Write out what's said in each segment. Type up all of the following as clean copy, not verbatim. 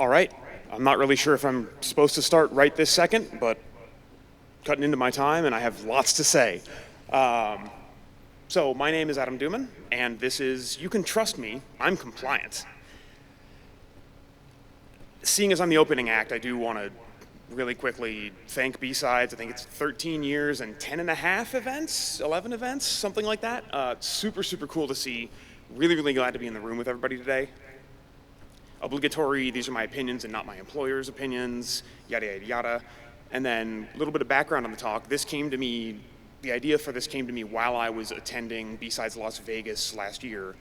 All right, I'm not really sure if I'm supposed to start right this second, but cutting into my time and I have lots to say. So my name is Adam Duman, and this is You Can Trust Me, I'm Compliant. Seeing as I'm the opening act, I do want to really quickly thank BSides. I think it's 13 years and 10 and a half events, 11 events, something like that. Super, super cool to see. Really, really glad to be in the room with everybody today. Obligatory, these are my opinions and not my employer's opinions, yada, yada, yada. And then a little bit of background on the talk. This came to me, the idea for this came to me while I was attending BSides Las Vegas last year.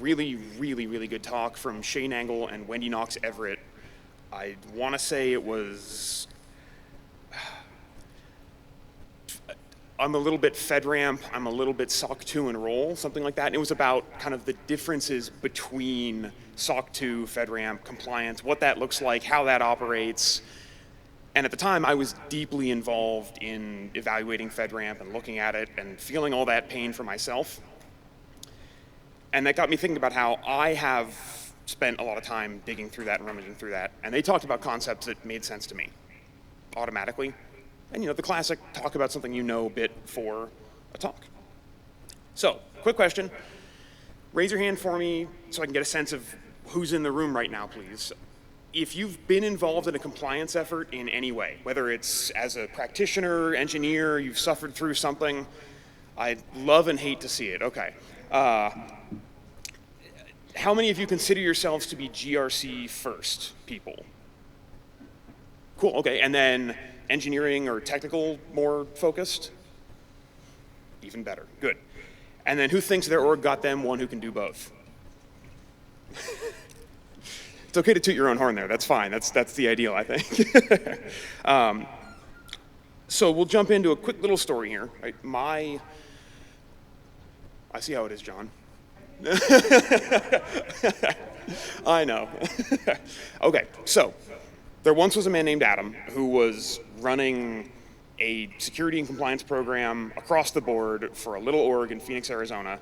Really, really, really good talk from Shane Angle and Wendy Knox Everett. I want to say it was, I'm a little bit FedRAMP, I'm a little bit SOC II enroll, something like that. And it was about kind of the differences between SOC II, FedRAMP, compliance, what that looks like, how that operates. And at the time, I was deeply involved in evaluating FedRAMP and looking at it and feeling all that pain for myself. And that got me thinking about how I have spent a lot of time digging through that and rummaging through that. And they talked about concepts that made sense to me automatically. And the classic talk about something you know bit for a talk. So, quick question. Raise your hand for me so I can get a sense of who's in the room right now, please. If you've been involved in a compliance effort in any way, whether it's as a practitioner, engineer, you've suffered through something, I love and hate to see it. Okay. How many of you consider yourselves to be GRC first people? Cool, okay, and then engineering or technical more focused? Even better, good. And then who thinks their org got them one who can do both? It's okay to toot your own horn there, that's fine, that's the ideal, I think. So we'll jump into a quick little story here. Right? I see how it is, John. I know. Okay, so there once was a man named Adam who was running a security and compliance program across the board for a little org in Phoenix, Arizona,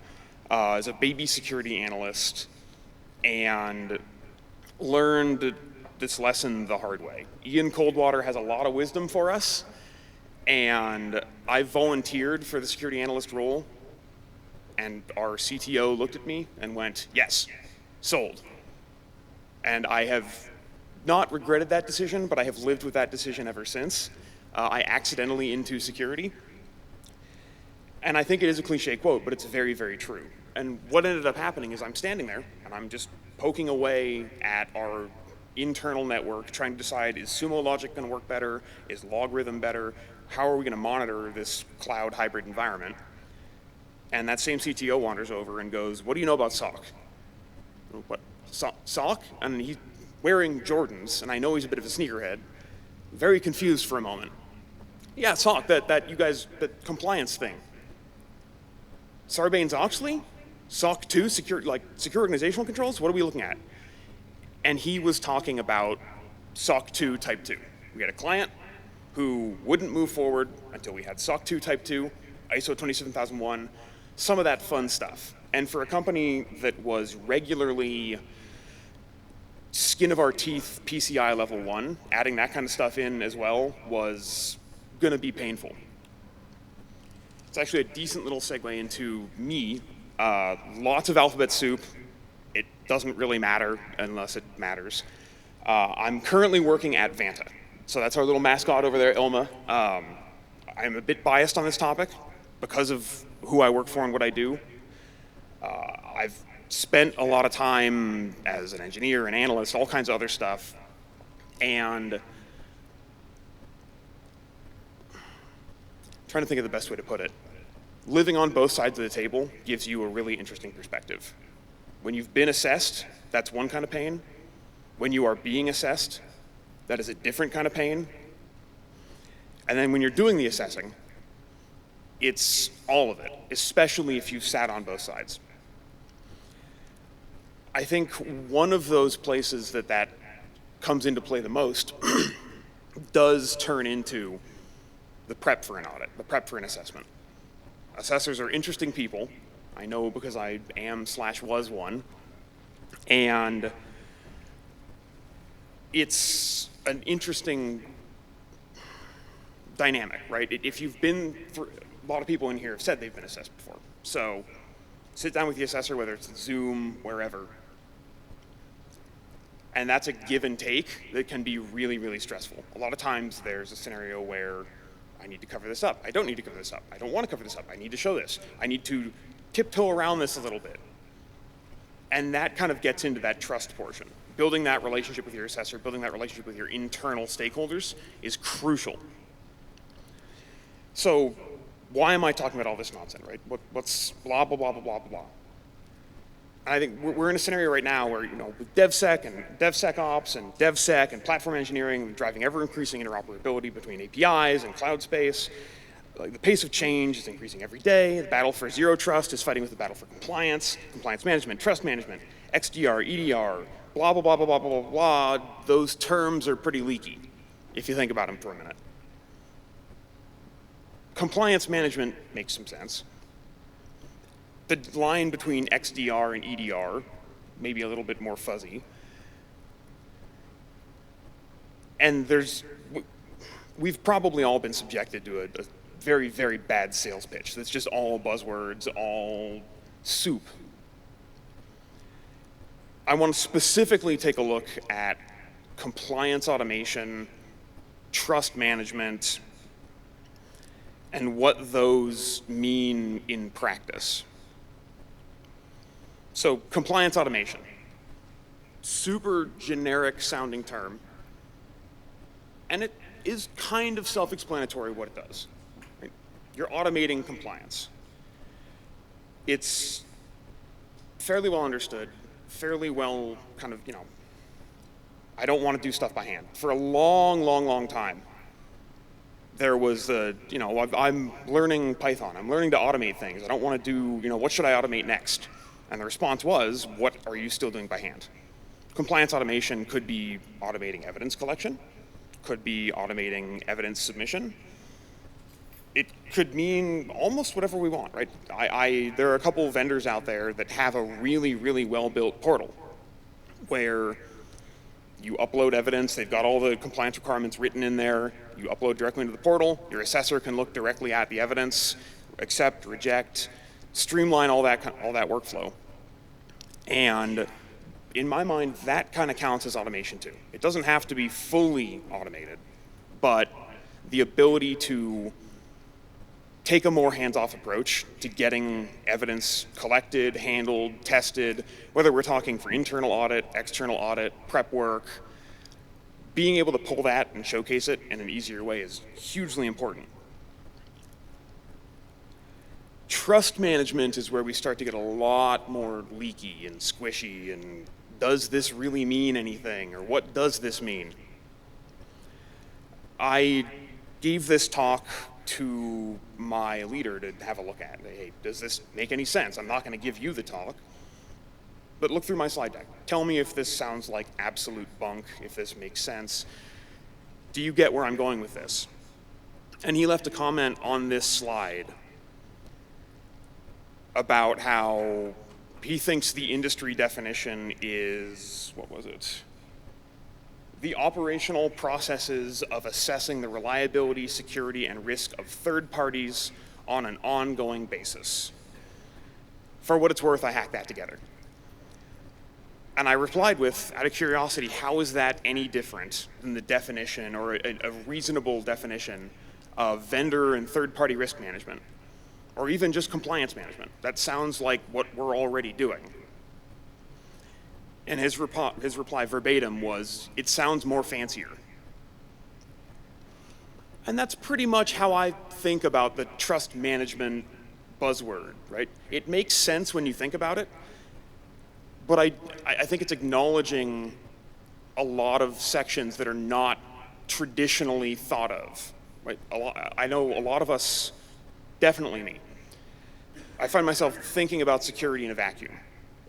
as a baby security analyst, and learned this lesson the hard way. Ian Coldwater has a lot of wisdom for us, and I volunteered for the security analyst role. And our CTO looked at me and went, yes, sold. And I have not regretted that decision, but I have lived with that decision ever since. I accidentally into security. And I think it is a cliche quote, but it's very, very true. And what ended up happening is I'm standing there and I'm just poking away at our internal network, trying to decide, is Sumo Logic going to work better? Is Logarithm better? How are we going to monitor this cloud hybrid environment? And that same CTO wanders over and goes, what do you know about SOC? What, SOC? And he's wearing Jordans, and I know he's a bit of a sneakerhead. Very confused for a moment. Yeah, SOC, that you guys, that compliance thing. Sarbanes-Oxley? SOC II, secure organizational controls? What are we looking at? And he was talking about SOC II Type 2. We had a client who wouldn't move forward until we had SOC II Type 2, ISO 27001, some of that fun stuff. And for a company that was regularly skin of our teeth PCI level 1, adding that kind of stuff in as well was gonna be painful. It's actually a decent little segue into me. Lots of alphabet soup. It doesn't really matter unless it matters. I'm currently working at Vanta. So that's our little mascot over there, Ilma. I'm a bit biased on this topic because of who I work for and what I do. I've spent a lot of time as an engineer, an analyst, all kinds of other stuff, and I'm trying to think of the best way to put it. Living on both sides of the table gives you a really interesting perspective. When you've been assessed, that's one kind of pain. When you are being assessed, that is a different kind of pain. And then when you're doing the assessing, it's all of it, especially if you've sat on both sides. I think one of those places that comes into play the most does turn into the prep for an audit, the prep for an assessment. Assessors are interesting people. I know because I am/was one. And it's an interesting dynamic, right? If you've been through, a lot of people in here have said they've been assessed before. So sit down with the assessor, whether it's Zoom, wherever, and that's a give and take that can be really, really stressful. A lot of times there's a scenario where I need to cover this up. I don't need to cover this up. I don't want to cover this up. I need to show this. I need to tiptoe around this a little bit. And that kind of gets into that trust portion. Building that relationship with your assessor, building that relationship with your internal stakeholders is crucial. So why am I talking about all this nonsense, right? What's blah, blah, blah, blah, blah, blah. And I think we're in a scenario right now where, with DevSec and DevSecOps and DevSec and platform engineering driving ever-increasing interoperability between APIs and cloud space, like the pace of change is increasing every day. The battle for zero trust is fighting with the battle for compliance management, trust management, XDR, EDR, blah, blah, blah, blah, blah, blah, blah. Those terms are pretty leaky, if you think about them for a minute. Compliance management makes some sense. The line between XDR and EDR may be a little bit more fuzzy. And we've probably all been subjected to a very, very bad sales pitch that's just all buzzwords, all soup. I want to specifically take a look at compliance automation, trust management, and what those mean in practice. So compliance automation, super generic sounding term, and it is kind of self-explanatory what it does. Right? You're automating compliance. It's fairly well understood, fairly well kind of, I don't want to do stuff by hand. For a long, long, long time, there was I'm learning Python, I'm learning to automate things. I don't want to do, what should I automate next? And the response was, what are you still doing by hand? Compliance automation could be automating evidence collection, could be automating evidence submission. It could mean almost whatever we want, right? There are a couple of vendors out there that have a really, really well-built portal where you upload evidence, they've got all the compliance requirements written in there, you upload directly into the portal, your assessor can look directly at the evidence, accept, reject, streamline all that workflow. And in my mind, that kind of counts as automation too. It doesn't have to be fully automated, but the ability to take a more hands-off approach to getting evidence collected, handled, tested, whether we're talking for internal audit, external audit, prep work, being able to pull that and showcase it in an easier way is hugely important. Trust management is where we start to get a lot more leaky and squishy, and does this really mean anything, or what does this mean? I gave this talk to my leader to have a look at. Hey, does this make any sense? I'm not going to give you the talk, but look through my slide deck. Tell me if this sounds like absolute bunk, if this makes sense. Do you get where I'm going with this? And he left a comment on this slide about how he thinks the industry definition is, what was it? The operational processes of assessing the reliability, security, and risk of third parties on an ongoing basis. For what it's worth, I hacked that together. And I replied with, out of curiosity, how is that any different than the definition or a reasonable definition of vendor and third-party risk management? Or even just compliance management. That sounds like what we're already doing. And his reply verbatim was, it sounds more fancier. And that's pretty much how I think about the trust management buzzword, right? It makes sense when you think about it, but I think it's acknowledging a lot of sections that are not traditionally thought of, right? I know a lot of us, definitely me, I find myself thinking about security in a vacuum.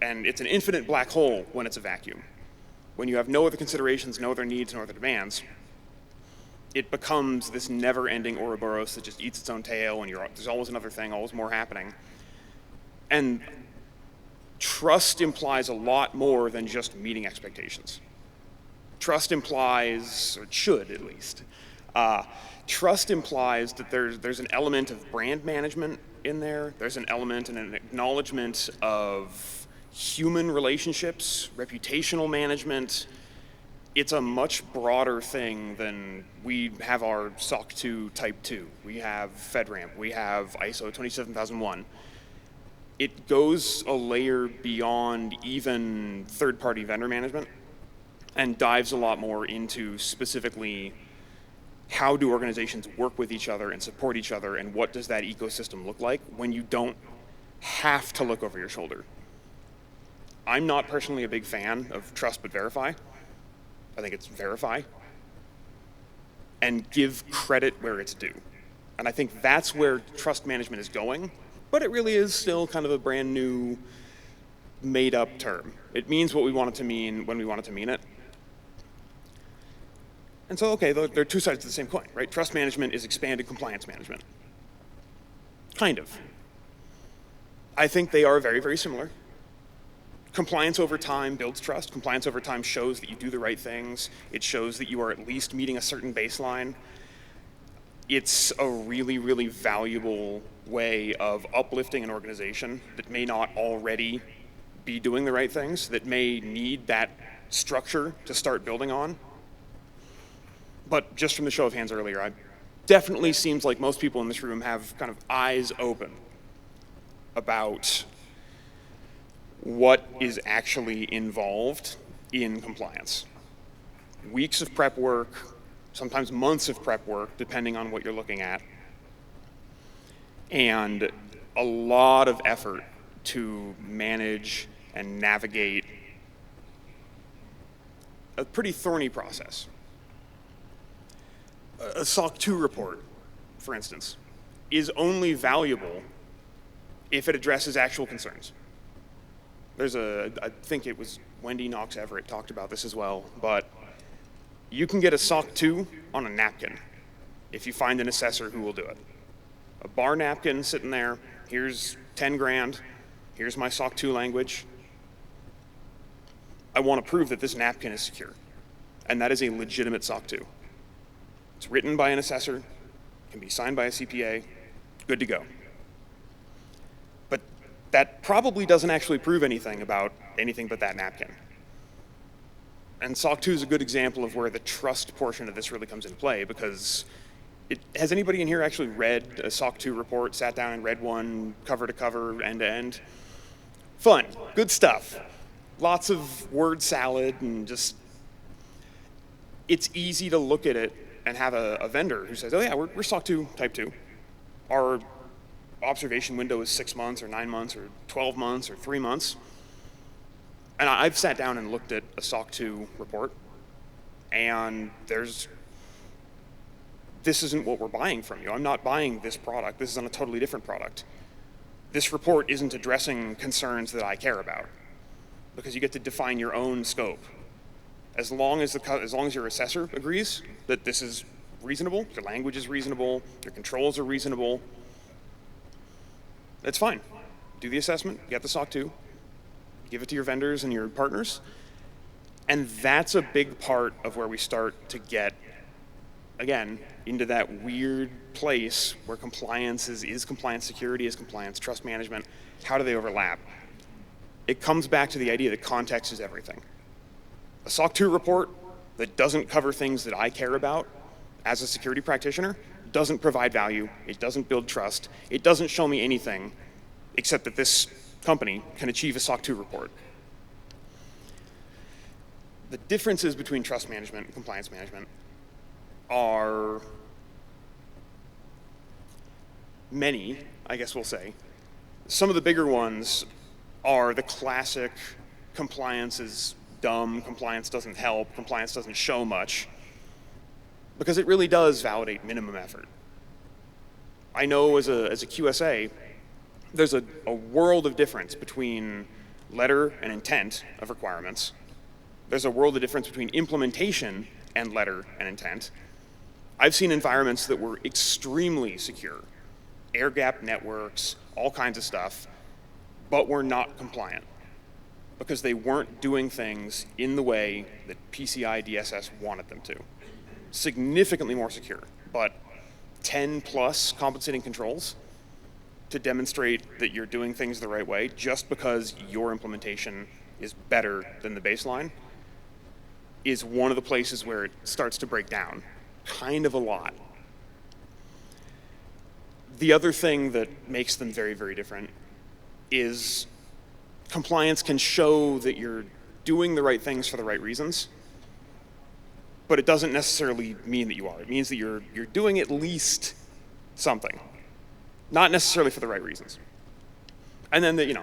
And it's an infinite black hole when it's a vacuum. When you have no other considerations, no other needs, no other demands, it becomes this never-ending Ouroboros that just eats its own tail, and there's always another thing, always more happening. And trust implies a lot more than just meeting expectations. Trust implies, or it should at least, trust implies that there's an element of brand management in there. There's an element and an acknowledgement of human relationships, reputational management. It's a much broader thing than we have our SOC 2 Type 2. We have FedRAMP. We have ISO 27001. It goes a layer beyond even third-party vendor management and dives a lot more into specifically how do organizations work with each other and support each other, and what does that ecosystem look like when you don't have to look over your shoulder. I'm not personally a big fan of trust but verify. I think it's verify and give credit where it's due. And I think that's where trust management is going, but it really is still kind of a brand new, made up term. It means what we want it to mean when we want it to mean it. And so, okay, there are two sides to the same coin, right? Trust management is expanded compliance management. Kind of. I think they are very, very similar. Compliance over time builds trust. Compliance over time shows that you do the right things. It shows that you are at least meeting a certain baseline. It's a really, really valuable way of uplifting an organization that may not already be doing the right things, that may need that structure to start building on. But just from the show of hands earlier, it definitely seems like most people in this room have kind of eyes open about what is actually involved in compliance. Weeks of prep work, sometimes months of prep work, depending on what you're looking at, and a lot of effort to manage and navigate a pretty thorny process. A SOC 2 report, for instance, is only valuable if it addresses actual concerns. I think it was Wendy Knox Everett talked about this as well, but you can get a SOC 2 on a napkin if you find an assessor who will do it. A bar napkin sitting there, here's 10 grand, here's my SOC 2 language. I want to prove that this napkin is secure, and that is a legitimate SOC 2. It's written by an assessor, can be signed by a CPA, good to go. But that probably doesn't actually prove anything about anything but that napkin. And SOC 2 is a good example of where the trust portion of this really comes into play, because has anybody in here actually read a SOC 2 report, sat down and read one cover to cover, end to end? Fun, good stuff. Lots of word salad and just, it's easy to look at it and have a vendor who says, oh yeah, we're SOC 2 Type 2. Our observation window is 6 months or 9 months or 12 months or 3 months. And I've sat down and looked at a SOC 2 report, and this isn't what we're buying from you. I'm not buying this product. This is on a totally different product. This report isn't addressing concerns that I care about, because you get to define your own scope. As long as your assessor agrees that this is reasonable, your language is reasonable, your controls are reasonable, that's fine. Do the assessment, get the SOC 2, give it to your vendors and your partners, and that's a big part of where we start to get, again, into that weird place where compliance is compliance security, is compliance trust management. How do they overlap? It comes back to the idea that context is everything. A SOC 2 report that doesn't cover things that I care about as a security practitioner doesn't provide value, it doesn't build trust, it doesn't show me anything except that this company can achieve a SOC 2 report. The differences between trust management and compliance management are many, I guess we'll say. Some of the bigger ones are the classic compliance is dumb, compliance doesn't help, compliance doesn't show much, because it really does validate minimum effort. I know as a QSA, there's a world of difference between letter and intent of requirements. There's a world of difference between implementation and letter and intent. I've seen environments that were extremely secure, air-gapped networks, all kinds of stuff, but were not compliant. because they weren't doing things in the way that PCI DSS wanted them to. Significantly more secure, but 10 plus compensating controls to demonstrate that you're doing things the right way just because your implementation is better than the baseline is one of the places where it starts to break down, kind of a lot. The other thing that makes them very, very different is compliance can show that you're doing the right things for the right reasons, but it doesn't necessarily mean that you are. It means that you're doing at least something, not necessarily for the right reasons. And then,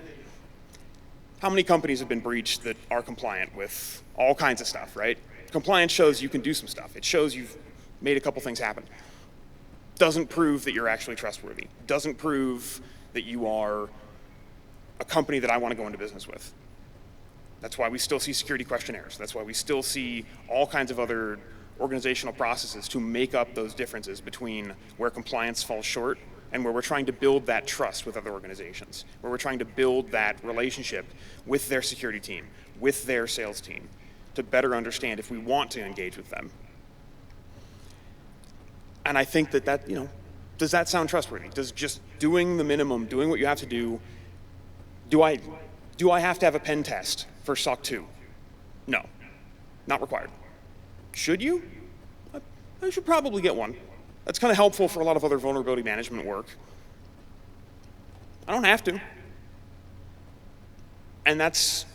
how many companies have been breached that are compliant with all kinds of stuff, right? Compliance shows you can do some stuff. It shows you've made a couple things happen. Doesn't prove that you're actually trustworthy. Doesn't prove that you are a company that I want to go into business with. That's why we still see security questionnaires. That's why we still see all kinds of other organizational processes to make up those differences between where compliance falls short and where we're trying to build that trust with other organizations, where we're trying to build that relationship with their security team, with their sales team, to better understand if we want to engage with them. And I think that, does that sound trustworthy? Does just doing the minimum, doing what you have to do I have to have a pen test for SOC II? No, not required. Should you? I should probably get one. That's kind of helpful for a lot of other vulnerability management work. I don't have to. And that's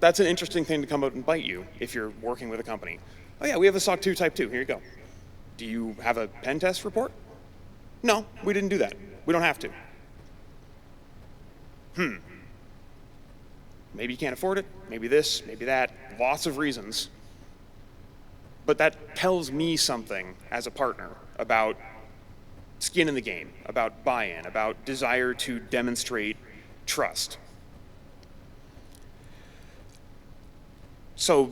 an interesting thing to come out and bite you if you're working with a company. Oh yeah, we have a SOC II Type 2, here you go. Do you have a pen test report? No, we didn't do that. We don't have to. Maybe you can't afford it, maybe this, maybe that, lots of reasons. But that tells me something as a partner about skin in the game, about buy-in, about desire to demonstrate trust. So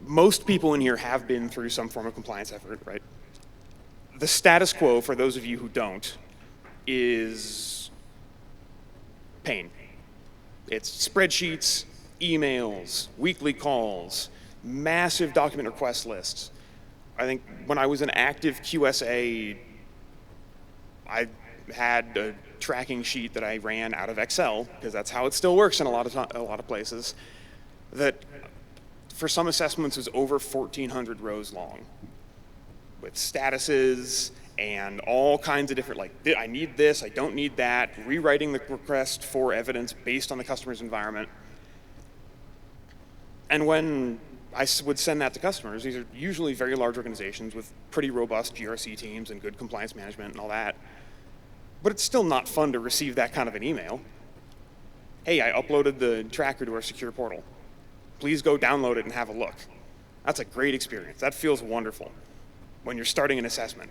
most people in here have been through some form of compliance effort, right? The status quo, for those of you who don't, is pain. It's spreadsheets, emails, weekly calls, massive document request lists. I think when I was an active QSA, I had a tracking sheet that I ran out of Excel, because that's how it still works in a lot of places, that for some assessments was over 1,400 rows long, with statuses and all kinds of different, like, I need this, I don't need that, rewriting the request for evidence based on the customer's environment. And when I would send that to customers, these are usually very large organizations with pretty robust GRC teams and good compliance management and all that. But it's still not fun to receive that kind of an email. Hey, I uploaded the tracker to our secure portal. Please go download it and have a look. That's a great experience. That feels wonderful when you're starting an assessment.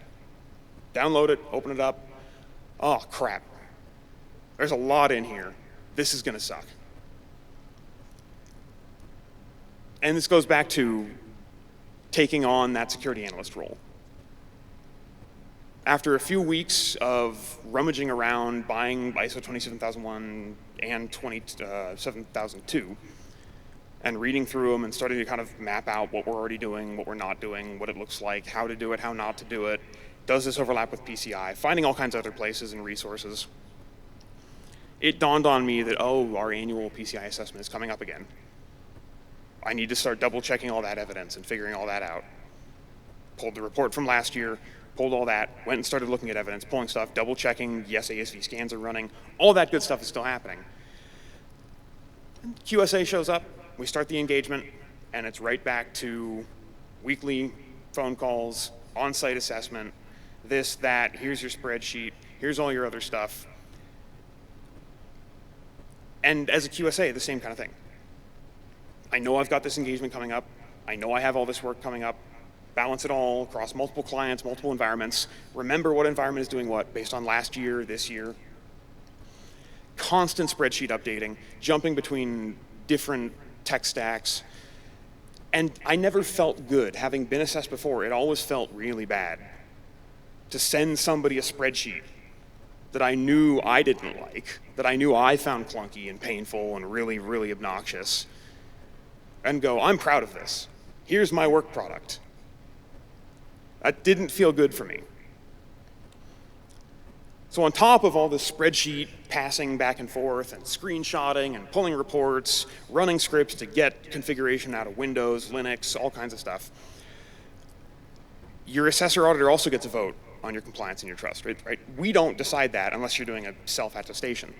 Download it, open it up. Oh, crap. There's a lot in here. This is going to suck. And this goes back to taking on that security analyst role. After a few weeks of rummaging around, buying ISO 27001 and 27002, and reading through them and starting to kind of map out what we're already doing, what we're not doing, what it looks like, how to do it, how not to do it, does this overlap with PCI, finding all kinds of other places and resources, it dawned on me that, oh, our annual PCI assessment is coming up again. I need to start double checking all that evidence and figuring all that out. Pulled the report from last year, pulled all that, went and started looking at evidence, pulling stuff, double checking, yes, ASV scans are running, all that good stuff is still happening. And QSA shows up, we start the engagement, and it's right back to weekly phone calls, on-site assessment, this, that, here's your spreadsheet, here's all your other stuff. And as a QSA, the same kind of thing. I know I've got this engagement coming up. I know I have all this work coming up. Balance it all across multiple clients, multiple environments. Remember what environment is doing what based on last year, this year. Constant spreadsheet updating, jumping between different tech stacks. And I never felt good. Having been assessed before, it always felt really bad to send somebody a spreadsheet that I knew I didn't like, that I knew I found clunky and painful and really, really obnoxious, and go, I'm proud of this. Here's my work product. That didn't feel good for me. So on top of all this spreadsheet passing back and forth and screenshotting and pulling reports, running scripts to get configuration out of Windows, Linux, all kinds of stuff, your assessor auditor also gets a vote on your compliance and your trust, right? We don't decide that unless you're doing a self-attestation.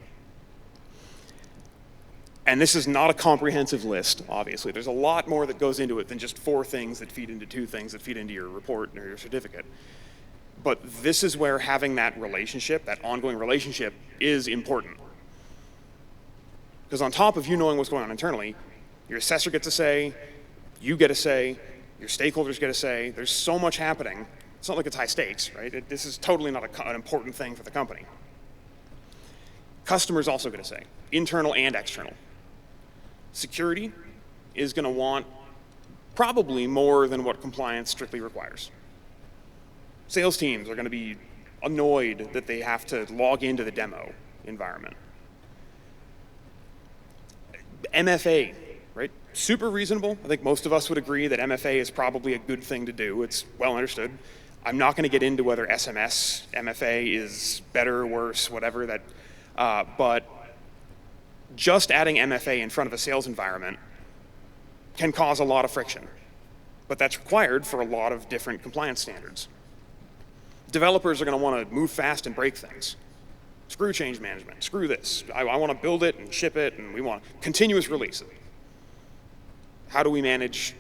And this is not a comprehensive list, obviously. There's a lot more that goes into it than just 4 things that feed into 2 things that feed into your report or your certificate. But this is where having that relationship, that ongoing relationship, is important. Because on top of you knowing what's going on internally, your assessor gets a say, you get a say, your stakeholders get a say. There's so much happening. It's not like it's high stakes, right? This is totally not an important thing for the company. Customers also get a say, internal and external. Security is going to want probably more than what compliance strictly requires. Sales teams are going to be annoyed that they have to log into the demo environment. MFA, right? Super reasonable. I think most of us would agree that MFA is probably a good thing to do. It's well understood. I'm not going to get into whether SMS MFA is better or worse, whatever that, but just adding MFA in front of a sales environment can cause a lot of friction. But that's required for a lot of different compliance standards. Developers are going to want to move fast and break things. Screw change management, screw this. I want to build it and ship it, and we want continuous release. How do we manage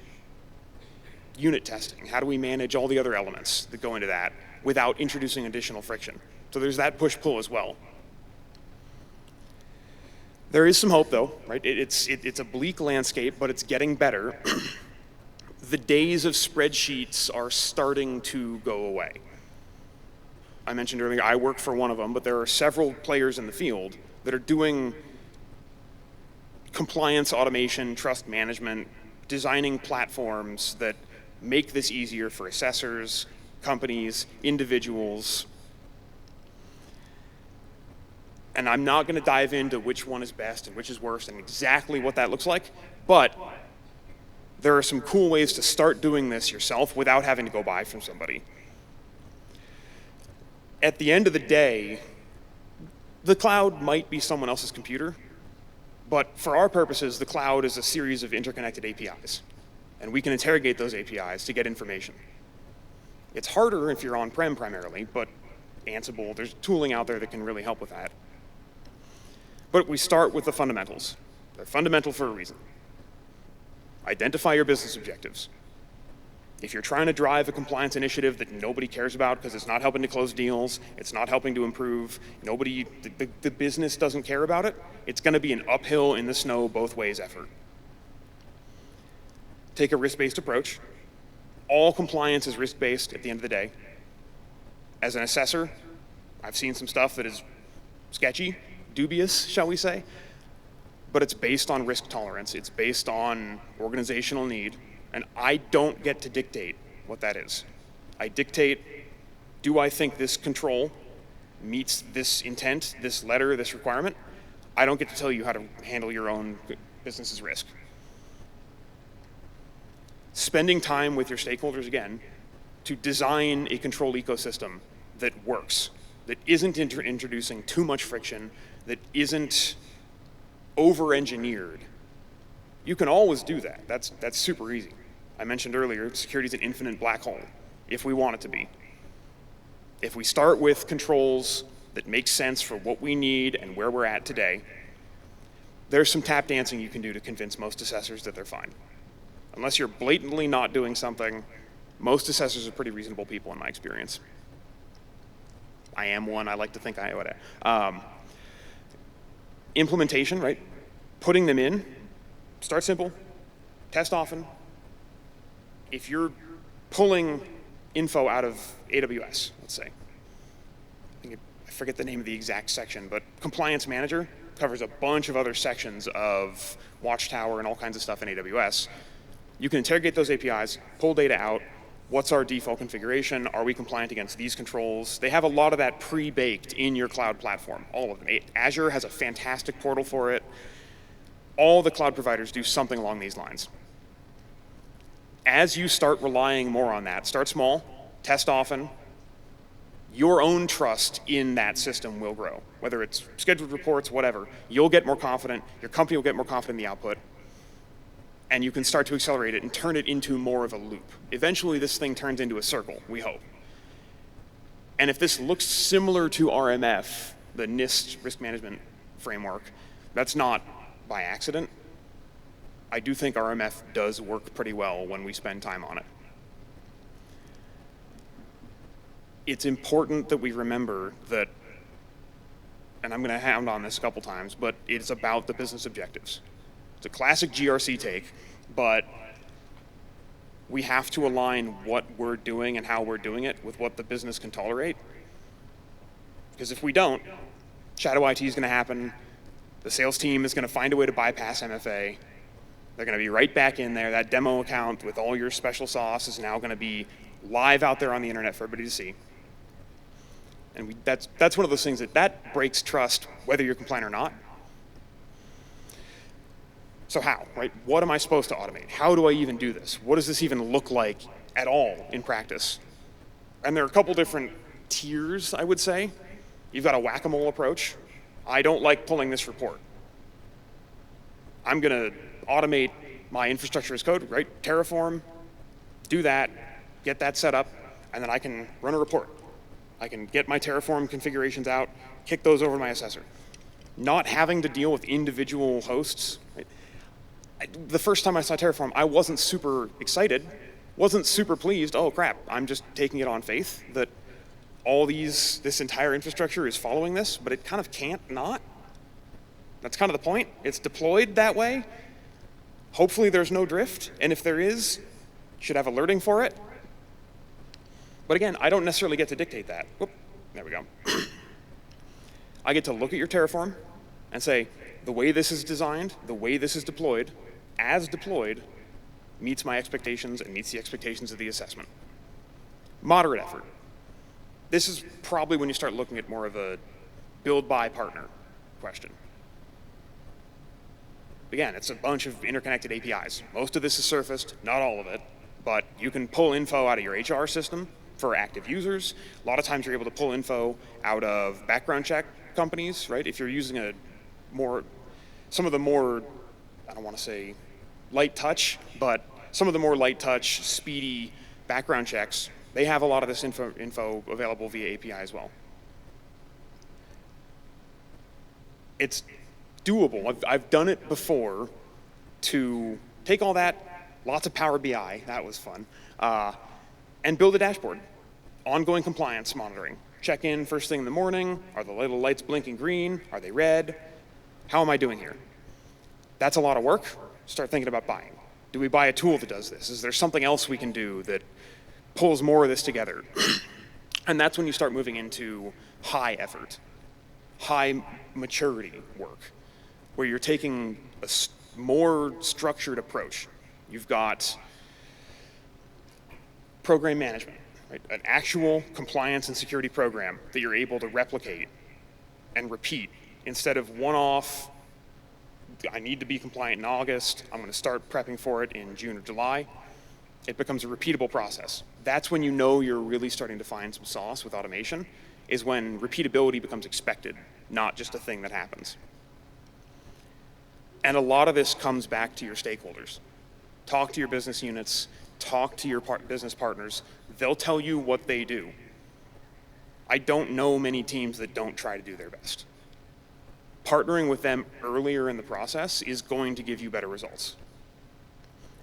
unit testing? How do we manage all the other elements that go into that without introducing additional friction? So there's that push-pull as well. There is some hope, though, right? It's a bleak landscape, but it's getting better. The days of spreadsheets are starting to go away. I mentioned earlier, I work for one of them, but there are several players in the field that are doing compliance automation, trust management, designing platforms that make this easier for assessors, companies, individuals. And I'm not going to dive into which one is best and which is worst and exactly what that looks like, but there are some cool ways to start doing this yourself without having to go buy from somebody. At the end of the day, the cloud might be someone else's computer, but for our purposes, the cloud is a series of interconnected APIs, and we can interrogate those APIs to get information. It's harder if you're on-prem primarily, but Ansible, there's tooling out there that can really help with that. But we start with the fundamentals. They're fundamental for a reason. Identify your business objectives. If you're trying to drive a compliance initiative that nobody cares about because it's not helping to close deals, it's not helping to improve, the business doesn't care about it, it's going to be an uphill in the snow both ways effort. Take a risk-based approach. All compliance is risk-based at the end of the day. As an assessor, I've seen some stuff that is sketchy, dubious, shall we say, but it's based on risk tolerance. It's based on organizational need. And I don't get to dictate what that is. I dictate, do I think this control meets this intent, this letter, this requirement? I don't get to tell you how to handle your own business's risk. Spending time with your stakeholders, again, to design a control ecosystem that works, that isn't introducing too much friction, that isn't over-engineered. You can always do that. That's super easy. I mentioned earlier, security is an infinite black hole, if we want it to be. If we start with controls that make sense for what we need and where we're at today, there's some tap dancing you can do to convince most assessors that they're fine. Unless you're blatantly not doing something, most assessors are pretty reasonable people in my experience. I am one, I like to think I would. Implementation, right? Putting them in, start simple, test often. If you're pulling info out of AWS, let's say, I forget the name of the exact section, but Compliance Manager covers a bunch of other sections of Watchtower and all kinds of stuff in AWS. You can interrogate those APIs, pull data out. What's our default configuration? Are we compliant against these controls? They have a lot of that pre-baked in your cloud platform, all of them. Azure has a fantastic portal for it. All the cloud providers do something along these lines. as you start relying more on that, start small, test often, your own trust in that system will grow. Whether it's scheduled reports, whatever, you'll get more confident, your company will get more confident in the output, and you can start to accelerate it and turn it into more of a loop. Eventually, this thing turns into a circle, we hope. And if this looks similar to RMF, the NIST risk management framework, that's not by accident. I do think RMF does work pretty well when we spend time on it. It's important that we remember that, and I'm going to hound on this a couple times, but it's about the business objectives. It's a classic GRC take, but we have to align what we're doing and how we're doing it with what the business can tolerate. Because if we don't, shadow IT is going to happen. The sales team is going to find a way to bypass MFA. They're going to be right back in there. That demo account with all your special sauce is now going to be live out there on the internet for everybody to see. And that's one of those things that breaks trust, whether you're compliant or not. So how, right? What am I supposed to automate? How do I even do this? What does this even look like at all in practice? And there are a couple different tiers, I would say. You've got a whack-a-mole approach. I don't like pulling this report. I'm going to automate my infrastructure as code, right? Terraform, do that, get that set up, and then I can run a report. I can get my Terraform configurations out, kick those over to my assessor. Not having to deal with individual hosts. Right? The first time I saw Terraform, I wasn't super excited, wasn't super pleased. Oh crap, I'm just taking it on faith that this entire infrastructure is following this, but it kind of can't not. That's kind of the point. It's deployed that way. Hopefully there's no drift, and if there is, you should have alerting for it. But again, I don't necessarily get to dictate that. Whoop, there we go. I get to look at your Terraform and say, the way this is designed, the way this is deployed, as deployed, meets my expectations and meets the expectations of the assessment. Moderate effort. This is probably when you start looking at more of a build by partner question. Again, it's a bunch of interconnected APIs. Most of this is surfaced, not all of it, but you can pull info out of your HR system for active users. A lot of times you're able to pull info out of background check companies, right? If you're using some of the more, I don't want to say light touch, but some of the more light touch, speedy background checks, they have a lot of this info available via API as well. It's doable. I've done it before to take all that, lots of Power BI, that was fun, and build a dashboard. Ongoing compliance monitoring. Check in first thing in the morning. Are the little lights blinking green? Are they red? How am I doing here? That's a lot of work. Start thinking about buying. Do we buy a tool that does this? Is there something else we can do that pulls more of this together? And that's when you start moving into high effort, high maturity work, where you're taking a more structured approach. You've got program management, right? An actual compliance and security program that you're able to replicate and repeat instead of one-off, I need to be compliant in August, I'm going to start prepping for it in June or July. It becomes a repeatable process. That's when you know you're really starting to find some sauce with automation, is when repeatability becomes expected, not just a thing that happens. And a lot of this comes back to your stakeholders. Talk to your business units, talk to your business partners. They'll tell you what they do. I don't know many teams that don't try to do their best. Partnering with them earlier in the process is going to give you better results.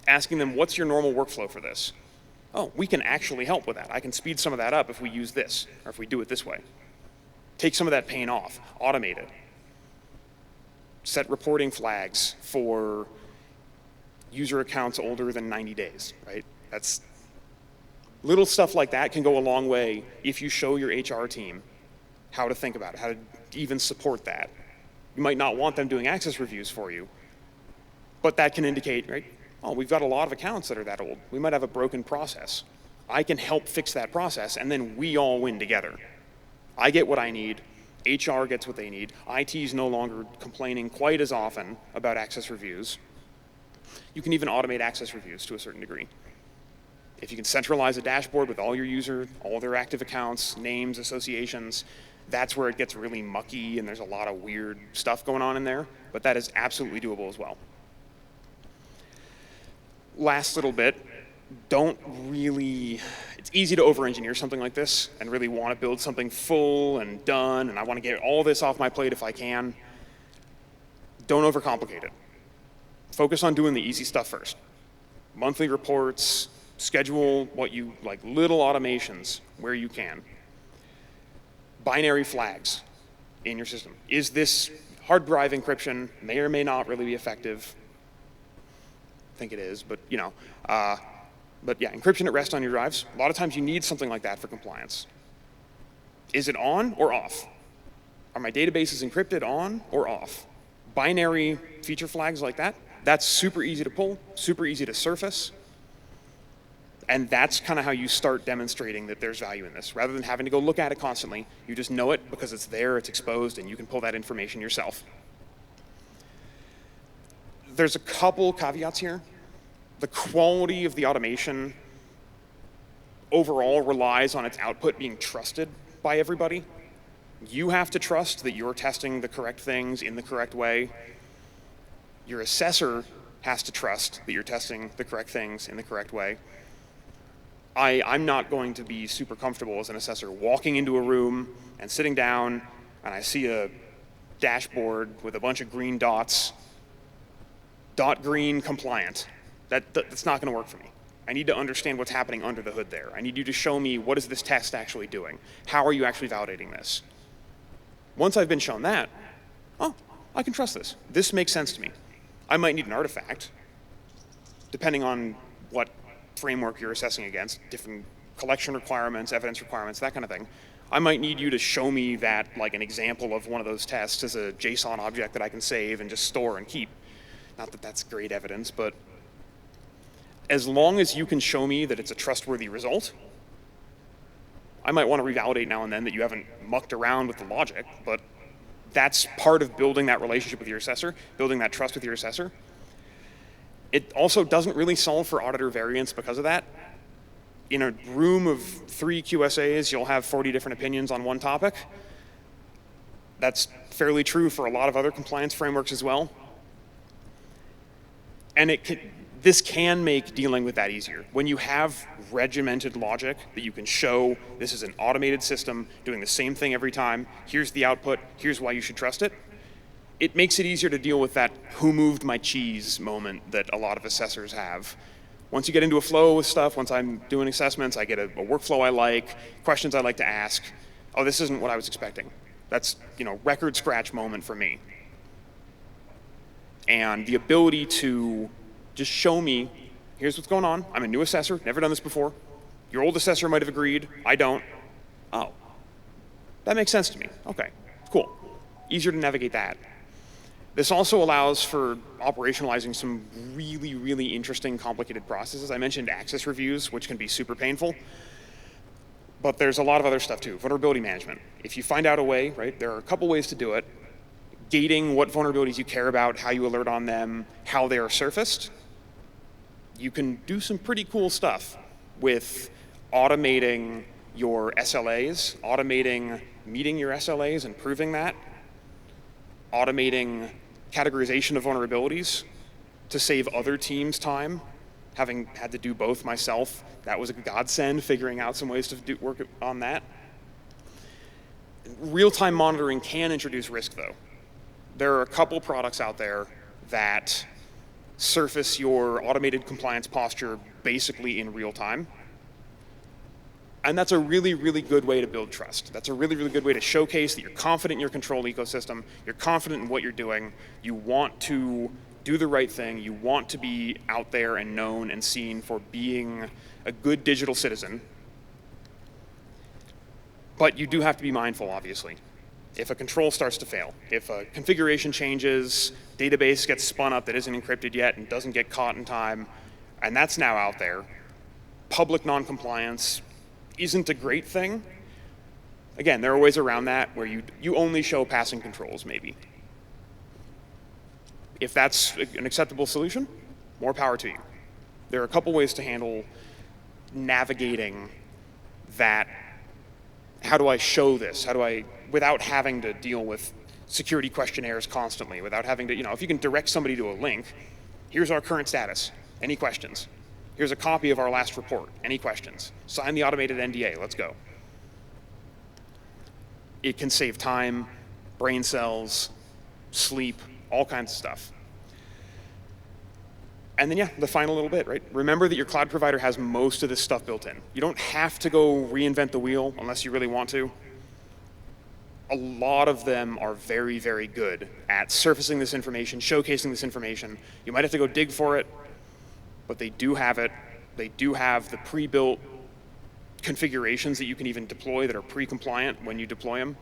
Asking them, what's your normal workflow for this? Oh, we can actually help with that. I can speed some of that up if we use this, or if we do it this way. Take some of that pain off, automate it. Set reporting flags for user accounts older than 90 days, right? That's little stuff like that can go a long way if you show your HR team how to think about it, how to even support that. You might not want them doing access reviews for you, but that can indicate, right? Oh, we've got a lot of accounts that are that old. We might have a broken process. I can help fix that process, and then we all win together. I get what I need. HR gets what they need. IT is no longer complaining quite as often about access reviews. You can even automate access reviews to a certain degree. If you can centralize a dashboard with all your all their active accounts, names, associations, that's where it gets really mucky and there's a lot of weird stuff going on in there, but that is absolutely doable as well. Last little bit, it's easy to over-engineer something like this and really want to build something full and done, and I want to get all this off my plate if I can. Don't overcomplicate it. Focus on doing the easy stuff first. Monthly reports, schedule little automations where you can. Binary flags in your system. Is this hard drive encryption? May or may not really be effective. I think it is, but but yeah, encryption at rest on your drives. A lot of times you need something like that for compliance. Is it on or off? Are my databases encrypted on or off? Binary feature flags like that, that's super easy to pull, super easy to surface. And that's kind of how you start demonstrating that there's value in this. Rather than having to go look at it constantly, you just know it because it's there, it's exposed, and you can pull that information yourself. There's a couple caveats here. The quality of the automation overall relies on its output being trusted by everybody. You have to trust that you're testing the correct things in the correct way. Your assessor has to trust that you're testing the correct things in the correct way. I'm not going to be super comfortable as an assessor walking into a room and sitting down and I see a dashboard with a bunch of green dots, .green compliant. That's not going to work for me. I need to understand what's happening under the hood there. I need you to show me, what is this test actually doing? How are you actually validating this? Once I've been shown that, oh, I can trust this. This makes sense to me. I might need an artifact, depending on what framework you're assessing against, different collection requirements, evidence requirements, that kind of thing. I might need you to show me that, like an example of one of those tests as a JSON object that I can save and just store and keep. Not that that's great evidence, but as long as you can show me that it's a trustworthy result, I might want to revalidate now and then that you haven't mucked around with the logic, but that's part of building that relationship with your assessor, building that trust with your assessor. It also doesn't really solve for auditor variance because of that. In a room of 3 QSAs, you'll have 40 different opinions on one topic. That's fairly true for a lot of other compliance frameworks as well. And this can make dealing with that easier. When you have regimented logic that you can show this is an automated system doing the same thing every time, here's the output, here's why you should trust it, it makes it easier to deal with that who moved my cheese moment that a lot of assessors have. Once you get into a flow with stuff, once I'm doing assessments, I get a workflow I like, questions I like to ask. Oh, this isn't what I was expecting. That's, record scratch moment for me. And the ability to just show me, here's what's going on. I'm a new assessor, never done this before. Your old assessor might have agreed, I don't. Oh, that makes sense to me. Okay, cool. Easier to navigate that. This also allows for operationalizing some really, really interesting, complicated processes. I mentioned access reviews, which can be super painful. But there's a lot of other stuff too. Vulnerability management. If you find out a way, right, there are a couple ways to do it. Gating what vulnerabilities you care about, how you alert on them, how they are surfaced. You can do some pretty cool stuff with automating your SLAs, automating meeting your SLAs and proving that, automating categorization of vulnerabilities to save other teams time. Having had to do both myself, that was a godsend, figuring out some ways to work on that. Real-time monitoring can introduce risk, though. There are a couple products out there that surface your automated compliance posture basically in real time. And that's a really, really good way to build trust. That's a really, really good way to showcase that you're confident in your control ecosystem, you're confident in what you're doing, you want to do the right thing, you want to be out there and known and seen for being a good digital citizen. But you do have to be mindful, obviously. If a control starts to fail, if a configuration changes, database gets spun up that isn't encrypted yet and doesn't get caught in time, and that's now out there, public non-compliance isn't a great thing. Again, there are ways around that where you only show passing controls, maybe. If that's an acceptable solution, more power to you. There are a couple ways to handle navigating that. How do I show this? How do I, without having to deal with security questionnaires constantly, without having to, if you can direct somebody to a link, here's our current status, any questions? Here's a copy of our last report, any questions? Sign the automated NDA, let's go. It can save time, brain cells, sleep, all kinds of stuff. And then, yeah, the final little bit, right? Remember that your cloud provider has most of this stuff built in. You don't have to go reinvent the wheel unless you really want to. A lot of them are very, very good at surfacing this information, showcasing this information. You might have to go dig for it, but they do have it. They do have the pre-built configurations that you can even deploy that are pre-compliant when you deploy them.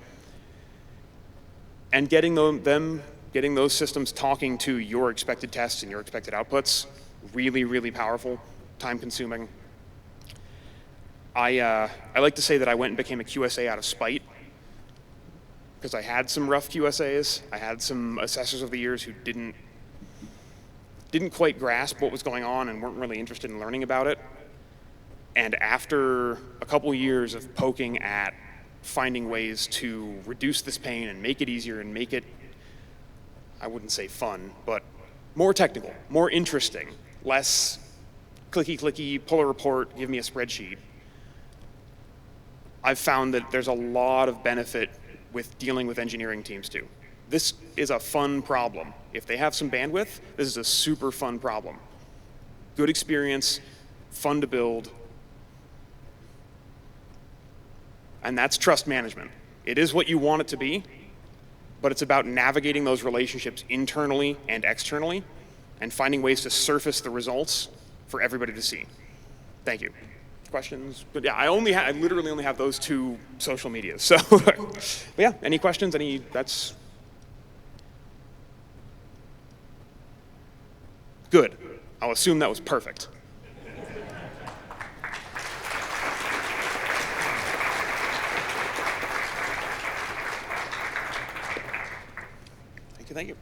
And getting those systems talking to your expected tests and your expected outputs, really, really powerful, time-consuming. I like to say that I went and became a QSA out of spite, because I had some rough QSAs. I had some assessors over the years who didn't quite grasp what was going on and weren't really interested in learning about it. And after a couple years of poking at finding ways to reduce this pain and make it easier and make it, I wouldn't say fun, but more technical, more interesting, less clicky, pull a report, give me a spreadsheet. I've found that there's a lot of benefit with dealing with engineering teams too. This is a fun problem. If they have some bandwidth, this is a super fun problem. Good experience, fun to build, and that's trust management. It is what you want it to be, but it's about navigating those relationships internally and externally and finding ways to surface the results for everybody to see. Thank you. Questions? But yeah, I literally only have those two social medias. So, but yeah, any questions? That's good. I'll assume that was perfect. Thank you.